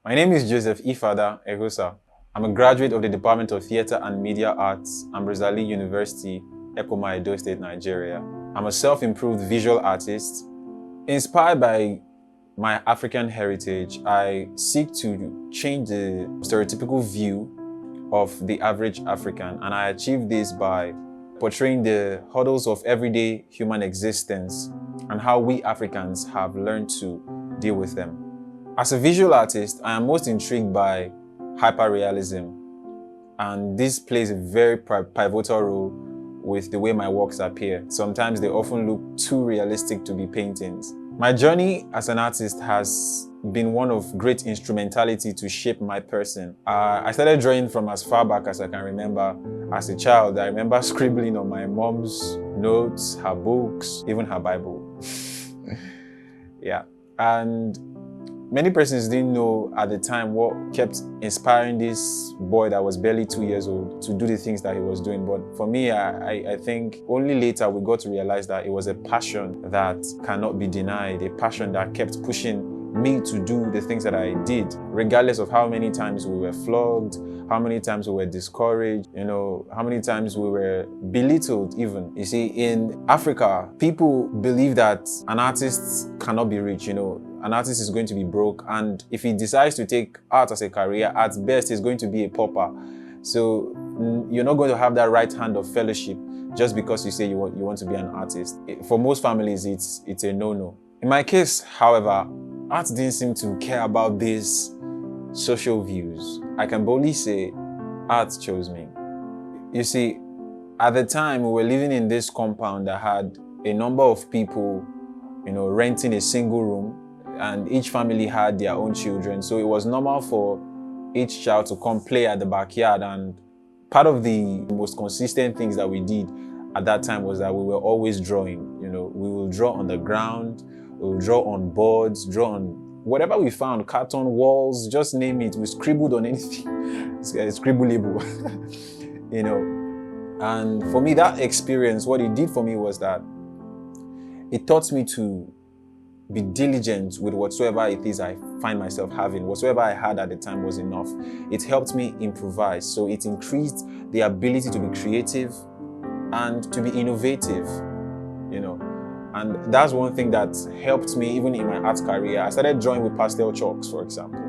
My name is Ifada, Egheosa. I'm a graduate of the Department of Theatre and Media Arts, Ambrosali University, Ekoma, Edo State, Nigeria. I'm a self-improved visual artist. Inspired by my African heritage, I seek to change the stereotypical view of the average African, and I achieve this by portraying the hurdles of everyday human existence and how we Africans have learned to deal with them. As a visual artist, I am most intrigued by hyperrealism, and this plays a very pivotal role with the way my works appear. Sometimes they often look too realistic to be paintings. My journey as an artist has been one of great instrumentality to shape my person. I started drawing from as far back as I can remember. As a child, I remember scribbling on my mom's notes, her books, even her Bible. Yeah, and many persons didn't know at the time what kept inspiring this boy that was barely 2 years old to do the things that he was doing. But for me, I think only later we got to realize that it was a passion that cannot be denied, a passion that kept pushing me to do the things that I did, regardless of how many times we were flogged, how many times we were discouraged, how many times we were belittled even. You see, in Africa, people believe that an artist cannot be rich, an artist is going to be broke, and if he decides to take art as a career, at best he's going to be a pauper. So you're not going to have that right hand of fellowship just because you say you want to be an artist. For most families, it's a no-no. In my case, however, art didn't seem to care about these social views. I can boldly say art chose me. You see, at the time, we were living in this compound that had a number of people, renting a single room, and each family had their own children. So it was normal for each child to come play at the backyard. And part of the most consistent things that we did at that time was that we were always drawing. We will draw on the ground, we will draw on boards, draw on whatever we found, carton walls, just name it. We scribbled on anything. It's scribbleable. And for me, that experience, what it did for me was that it taught me to be diligent with whatsoever it is I find myself having. Whatsoever I had at the time was enough. It helped me improvise. So it increased the ability to be creative and to be innovative, And that's one thing that helped me even in my art career. I started drawing with pastel chalks, for example.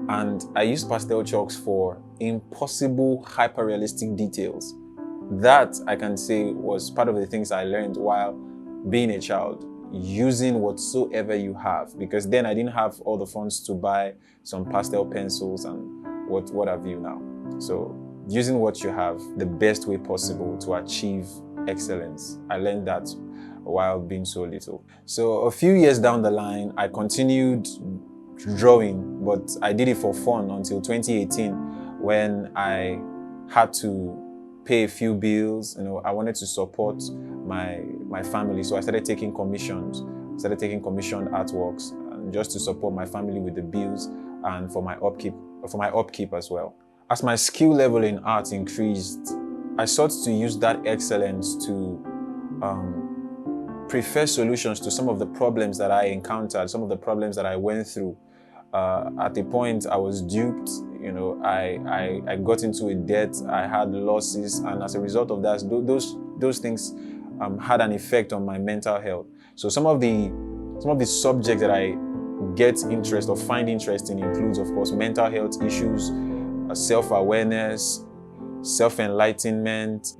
And I used pastel chalks for impossible, hyper-realistic details. That, I can say, was part of the things I learned while being a child. Using whatsoever you have, because then I didn't have all the funds to buy some pastel pencils and what have you now. So using what you have the best way possible to achieve excellence. I learned that while being so little. So a few years down the line, I continued drawing, but I did it for fun until 2018 when I had to pay a few bills. I wanted to support my family, so I started taking commissioned artworks, and just to support my family with the bills and for my upkeep as well. As my skill level in art increased, I sought to use that excellence to prefer solutions to some of the problems that I encountered, some of the problems that I went through. At the point I was duped, I got into a debt, I had losses, and as a result of that, those things had an effect on my mental health. So some of the subjects that I get interest or find interesting includes, of course, mental health issues, self-awareness, self-enlightenment,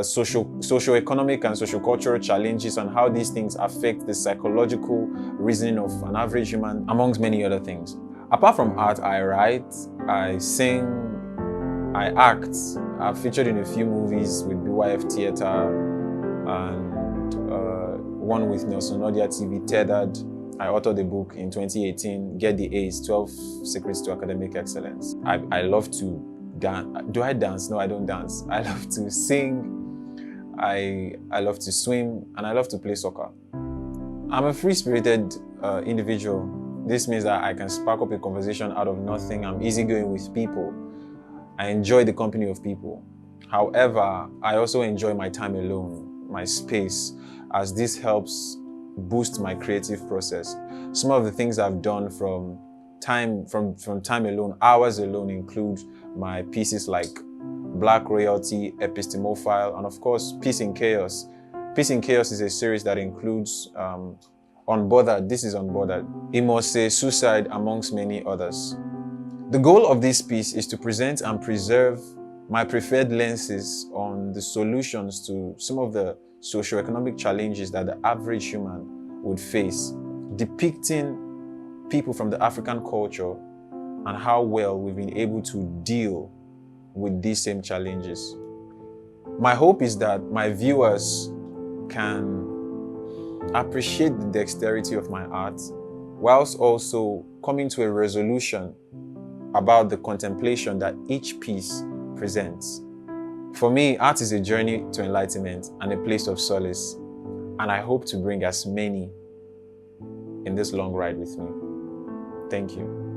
socio-economic and socio-cultural challenges, and how these things affect the psychological reasoning of an average human, amongst many other things. Apart from art, I write, I sing, I act. I've featured in a few movies with BYF Theatre and one with Nelson Nodia TV, Tethered. I authored a book in 2018, Get the Ace, 12 Secrets to Academic Excellence. I love to dance. Do I dance? No, I don't dance. I love to sing, I love to swim, and I love to play soccer. I'm a free-spirited individual. This means that I can spark up a conversation out of nothing. I'm easygoing with people. I enjoy the company of people. However, I also enjoy my time alone, my space, as this helps boost my creative process. Some of the things I've done, from from time alone, hours alone, include my pieces like Black Royalty, Epistemophile, and of course, Peace in Chaos. Peace in Chaos is a series that includes Unbothered, This is Unbothered, Imose, Suicide, amongst many others. The goal of this piece is to present and preserve my preferred lenses on the solutions to some of the socioeconomic challenges that the average human would face, depicting people from the African culture and how well we've been able to deal with these same challenges. My hope is that my viewers can appreciate the dexterity of my art, whilst also coming to a resolution about the contemplation that each piece presents. For me, art is a journey to enlightenment and a place of solace, and I hope to bring as many in this long ride with me. Thank you.